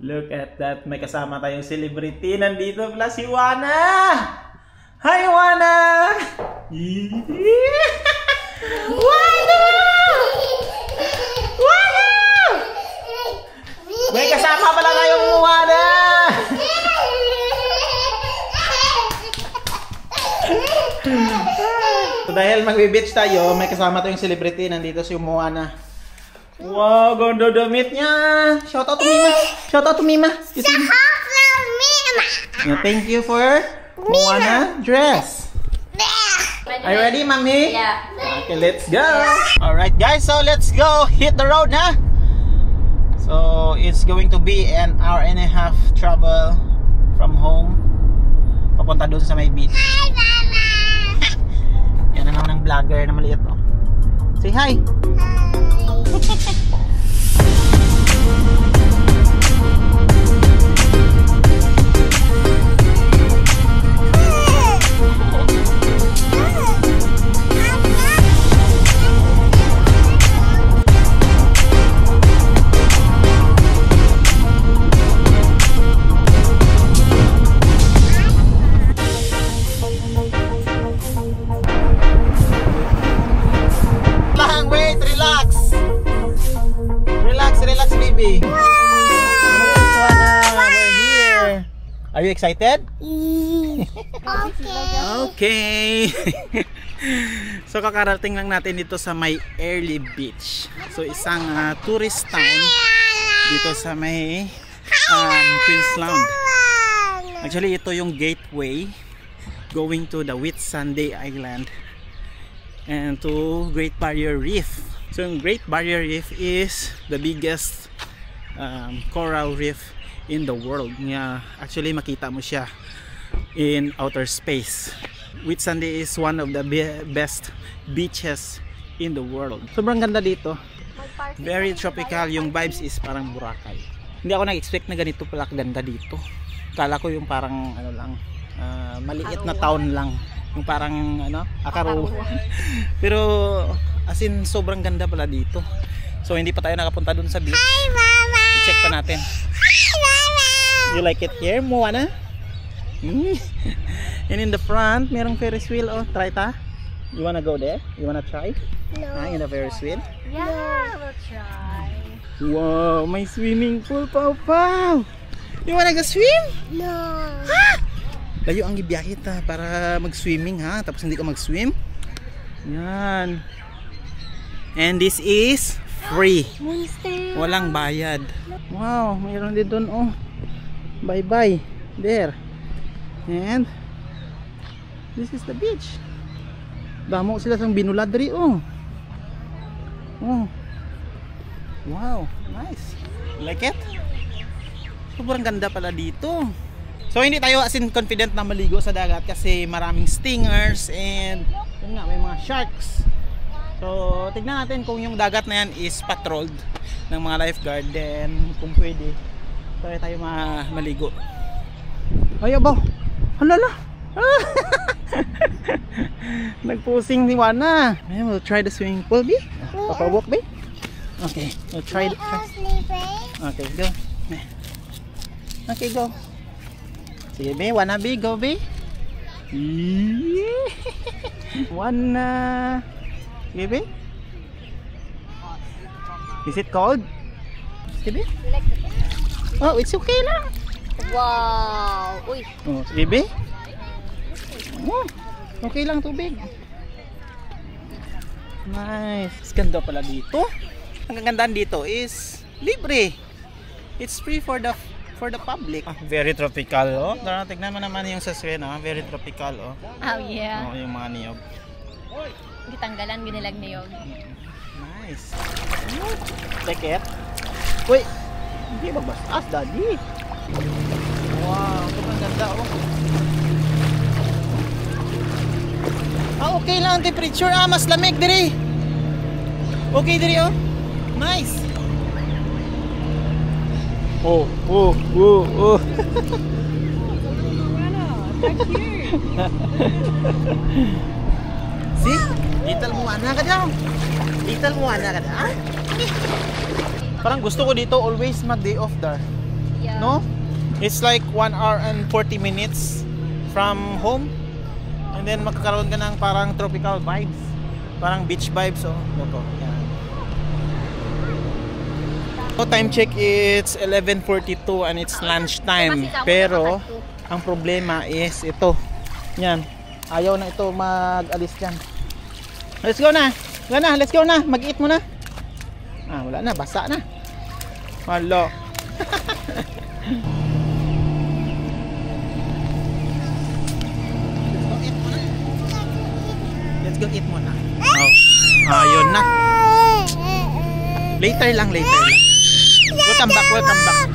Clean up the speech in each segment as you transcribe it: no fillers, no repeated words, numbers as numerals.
Look at that. May kasama tayong celebrity. Nandito pala si Wana. Hi, Wana! Wana! Wana! May kasama pala tayong Wana. So dahil magbe-beach tayo, may kasama tayong celebrity. Nandito si Wana. Wow, ganda damit niya. Shout out to Mima. Shout out to Mima. Shout out to Mima. Thank you for Wana dress. Are you ready, Mommy? Yeah. Okay, let's go. Alright, guys. So let's go hit the road, na. So it's going to be an hour and a half travel from home. Papunta doon sa may beach. Hi, Mama. Yan na naman ng vlogger na maliit, oh. Say hi. Are you excited? Okay. So kakarating lang natin dito sa may Airlie Beach. So isang tourist town dito sa may Queensland. Actually ito yung gateway going to the Whitsunday Island and to Great Barrier Reef. So yung Great Barrier Reef is the biggest coral reef in the world. Actually makita mo siya in outer space. Whitsunday is one of the best beaches in the world. Sobrang ganda dito. Very tropical. Yung vibes is parang Boracay. Hindi ako nag-expect na ganito pala ganda dito. Kala ko yung parang ano lang, maliit na town lang. Yung parang ano, Akaruwa. Pero as in sobrang ganda pala dito. So hindi pa tayo nakapunta dun sa beach. Hi, Mama. I-check pa natin. You like it here, Moana? And in the front, merong Ferris wheel. Oh, try ta. You wanna go there? You wanna try? No. In the Ferris wheel? Yeah, we'll try. Wow, may swimming pool, Pau Pau. You wanna go swim? No. Ha? Layo ang gibiyahe ta para mag-swimming, ha? Tapos hindi ka mag-swim? Yan. And this is free. Monster. Walang bayad. Wow, mayroon din doon, oh. Bye bye there. And this is the beach. Damo sila sang binulad diri, oh. Oh. Wow, nice. Like it? Sobrang ganda pala dito. So hindi tayo as in confident na maligo sa dagat kasi maraming stingers and yun nga, may mga sharks. So tignan natin kung yung dagat na yan is patrolled ng mga lifeguard, then kung pwede tayo maligo. Ay, abaw. Halala. Nagpusing ni Wana. We'll try the swimming pool, B. Papawalk, B. Okay, we'll try. Okay, go. Okay, go. Sige, B. Wana, B. Go, B. Wana. Sige, B. Is it cold? Sige, B. Oh, it's okay lang. Wow. Uy. Oh, sige, be. Oh, okay lang tubig. Nice. Ganda pala dito. Ang kagandaan dito is libre. It's free for the public. Very tropical, oh. Tignan mo naman yung sa screen, oh. Very tropical, oh. Oh, yeah. Oh, yung mga niyog. Gitanggalan, ginilag niyog. Nice. Take it. Wait. Hindi magbastas, daddy. Wow, sobrang ganda, oh. Okay lang ang temperature. Mas lamig diri. Okay diri, oh. Nice. Oh. See? Little Moana ka daw. Little Moana ka daw. Parang gusto ko dito always mag day off dar. Yeah. No? It's like 1 hour and 40 minutes from home. And then magkakaroon ka ng parang tropical vibes. Parang beach vibes. Oh, look. Yan. So, time check, it's 11:42 and it's lunchtime. Pero, ang problema is ito. Yan. Ayaw na ito mag-alis dyan. Let's go na. Let's go na. Mag-eat mo na. Ah, wala na. Basa na. Hello. Let's go eat muna. Oh. Ayun na. Later lang. Welcome back.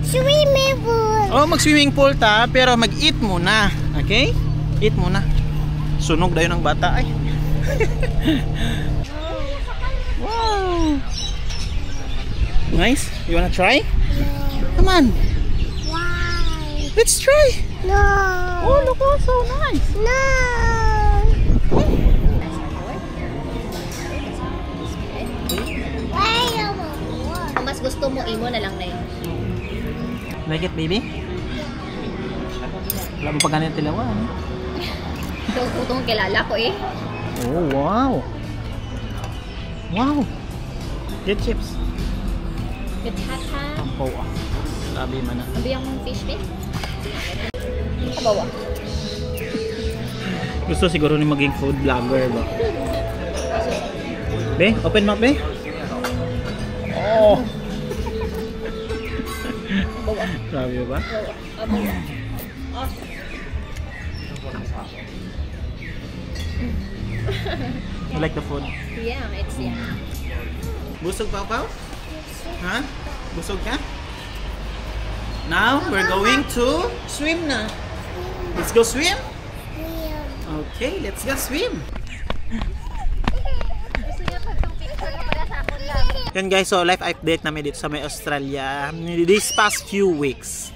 Swimming pool. Oh, mag-swimming pool ta, pero mag-eat muna. Okay? Eat muna. Sunog daw ng bata ay. Wow. Nice. You wanna try? No. Come on. Why? Let's try. No. Oh, look, oh, so nice. No. Why you want? Kung mas gusto mo, imo na lang na yun. Like it, baby? Wala mo pa ganyan tilawan. Itong kilala ko eh. Oh, wow. Wow. Good chips. Good hat. Oh, ah. Sabi man na. Abiyang mong fish bit. Kabawa. Gusto siguro ni maging food vlogger ba? Be, open mouth, be. Oh. Sabi ba? You like the food? Yeah, it's Busog Pau? Ha? Busog ka? Now, we're going to swim na. Let's go swim? Okay, let's go swim. Gusto niya pag itong picture na pala sa akin lang. Yan guys, so life update namin dito sa may Australia. These past few weeks,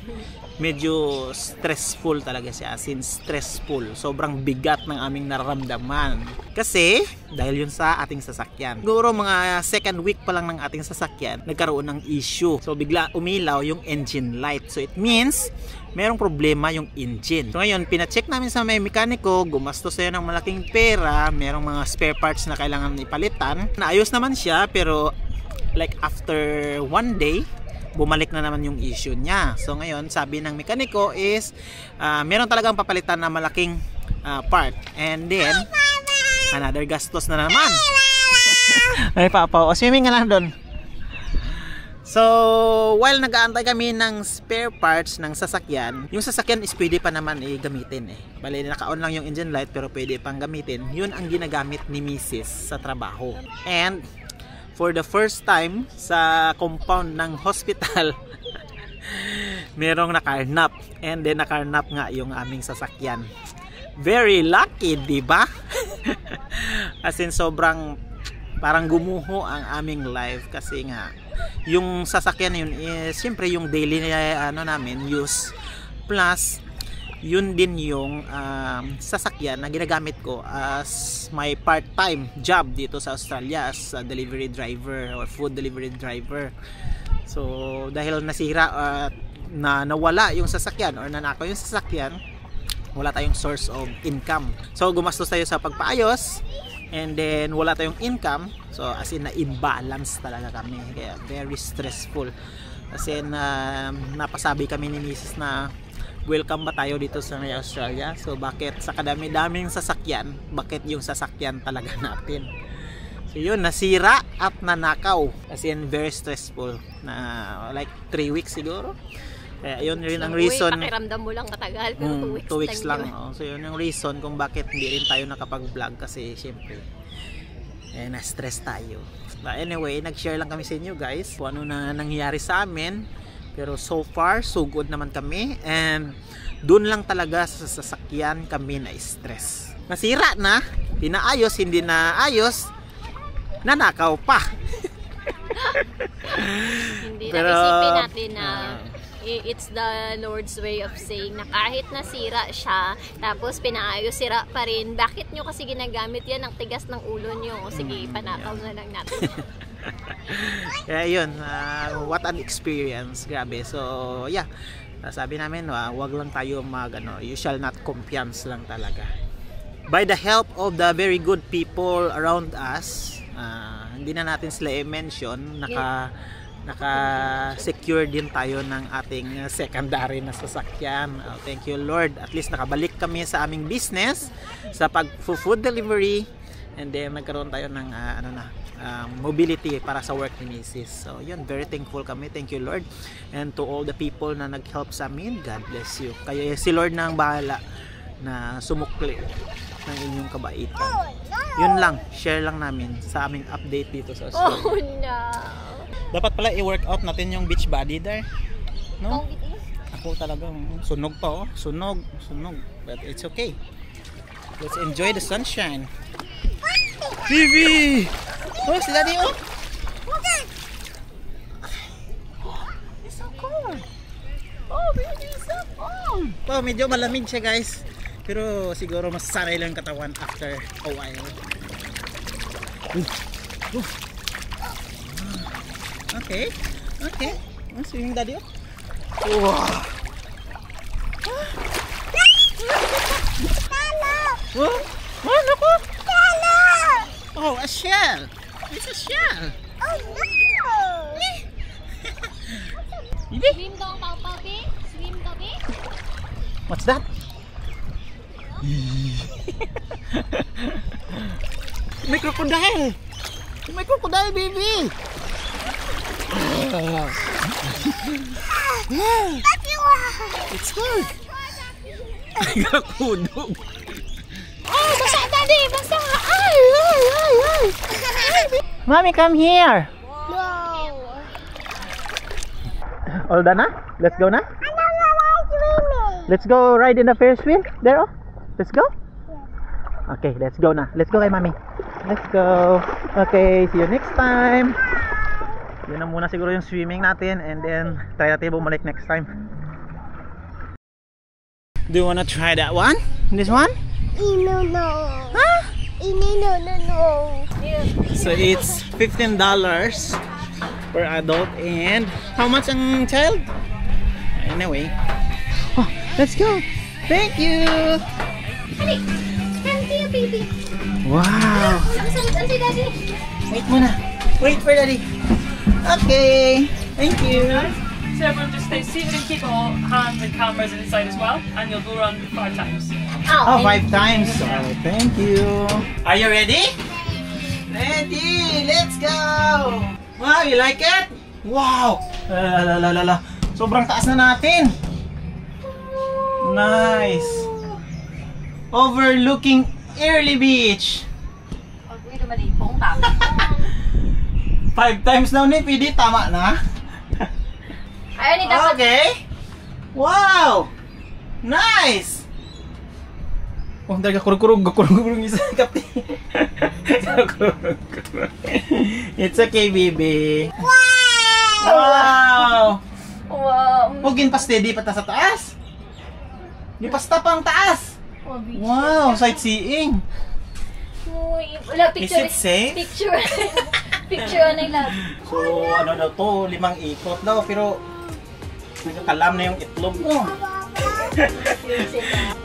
medyo stressful talaga siya. As in stressful. Sobrang bigat ng aming nararamdaman. Kasi, dahil yun sa ating sasakyan. Siguro mga second week pa lang ng ating sasakyan, nagkaroon ng issue. So, bigla umilaw yung engine light. So, it means, merong problema yung engine. So, ngayon, pinacheck namin sa may mekaniko, gumastos tayo ng malaking pera, merong mga spare parts na kailangan ipalitan. Naayos naman siya, pero like after 1 day, bumalik na naman yung issue niya. So ngayon, sabi ng mekaniko is meron talagang papalitan na malaking part. And then, another gastos na naman. Ay, Papa, o swimming ka lang doon. So, while nag-aantay kami ng spare parts ng sasakyan, yung sasakyan is pwede pa naman gamitin eh. Bali, naka-on lang yung engine light pero pwede pang gamitin. Yun ang ginagamit ni Mrs. sa trabaho. And for the first time sa compound ng hospital, merong nakarnap. And then nakarnap nga yung aming sasakyan. Very lucky, di ba? As in, sobrang parang gumuho ang aming life kasi nga yung sasakyan yun is siyempre yung daily namin use, plus yun din yung sasakyan na ginagamit ko as my part-time job dito sa Australia as a delivery driver or food delivery driver. So dahil nasira na nawala yung sasakyan or nanakaw yung sasakyan, wala tayong source of income. So gumastos tayo sa pagpaayos and then wala tayong income. So as in na-imbalance talaga kami. Kaya very stressful. As in napasabi kami ni Mrs. na welcome ba tayo dito sa Australia? So bakit sa kadami-daming sasakyan, bakit yung sasakyan talaga natin? So yun, nasira at nanakaw. As in very stressful na like 3 weeks siguro. Kaya yun rin ang reason. Pakiramdam mo lang matagal pero 2 weeks, 2 weeks lang. So yun yung reason kung bakit hindi rin tayo nakapag-vlog kasi syempre na-stress tayo. But anyway, nag-share lang kami sa inyo guys kung ano na nangyayari sa amin. Pero so far, so good naman kami. And dun lang talaga sa sasakyan kami na-stress. Nasira na, pinaayos, hindi na ayos, nanakaw pa. Hindi Pero, na isipin natin na it's the Lord's way of saying na kahit nasira siya, tapos pinaayos, sira pa rin. Bakit nyo kasi ginagamit yan ang tigas ng ulo nyo? O sige, panakaw na lang natin. Kaya yun, what an experience. Grabe. So, yeah. Sabi namin, wag lang tayo you shall not confiance lang talaga. By the help of the very good people around us, hindi na natin sila i-mention, naka-secure din tayo ng ating secondary na sasakyan. Thank you Lord, at least nakabalik kami sa aming business, sa pag-food delivery, and then nagkaroon tayo ng mobility para sa work ni Mrs. So yun, very thankful kami. Thank you Lord, and to all the people na nag-help sa amin, God bless you. Kaya si Lord na ang bahala na sumukli ng inyong kabaitan. Yun lang, share lang namin sa aming update dito sa Australia. Oh no. Dapat pala i-workout natin yung beach body there. No? Ako talagang sunog pa, sunog. But it's okay. Let's enjoy the sunshine. Bibi! Oh, si Daddy, oh! It's so cold! Oh, baby, it's so cold! Oh, medyo malamig siya, guys. Pero siguro masasanay lang yung katawan after a while. Okay. Swimming Daddy, oh! Wow! Oh, naku! Oh, a shell! It's a shell! Oh no! Swim daw, Papa, be? Swim daw, be? What's that? May crocodile! May crocodile, baby! It's good! Ay, kakudog! Oh, basa, Daddy! Basa! Ay! Mommy, come here! No! All done na? Let's go na? I don't like swimming! Let's go ride in the Ferris wheel. There, oh. Let's go. Okay, let's go na. Let's go kay Mami. Let's go. Okay, see you next time. Yun na muna siguro yung swimming natin, and then try natin bumalik next time. Do you wanna try that one? This one? No. Huh? No. So it's $15 per adult, and how much ang child? Anyway. Oh, let's go. Thank you. Honey, come here, baby. Wow. Sabi, Daddy. Wait muna. Wait for Daddy. Okay. Thank you. So everyone just stay seated and keep your hands and cameras inside as well, and you'll go around 5 times. Oh, 5 times. Oh, thank you. Are you ready? Ready. Let's go. Wow, you like it? Wow. Sobrang taas na natin. Nice. Overlooking Airlie Beach. 5 times daw ni PD, tama na? Ayun, ni dapat. Okay. Wow. Nice. Oh, dahil kurung isa kapti. It's okay, baby. Wow. Wow. Hugin pa steady pa ta sa taas. Di pa stop ang taas. Wow, sightseeing. Uy, wala, picture. Is it safe? Picture. Picture na lang. So, ano daw to, 5 ikot daw, pero nagkakalam na yung itlog mo.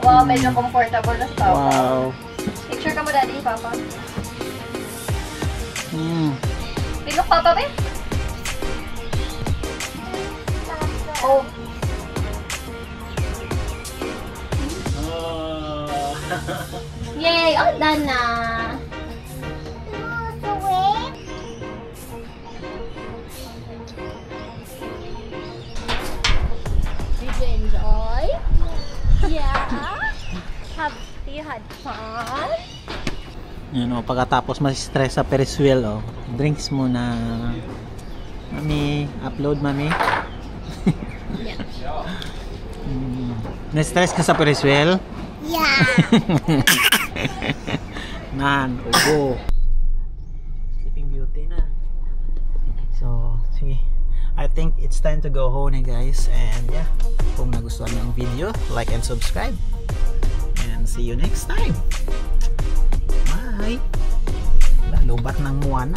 Wow, medyo comfortable na sa Papa. Wow. Picture ka mo, Daddy, Papa. Pilok, Papa, be? Oh. Yay! Oh, done na. Did you enjoy? Yeah. Have you had fun? Yun o, pagkatapos mas-stress sa Ferris wheel o, drinks muna. Mami, upload Mami. Yeah. Na-stress ka sa Ferris wheel? Yeah. Nan, ubo. Sleeping Beauty na. So, see, I think it's time to go home guys. And yeah, kung nagustuhan niyo ang video, like and subscribe. And see you next time. Bye! Lubat ng Moana.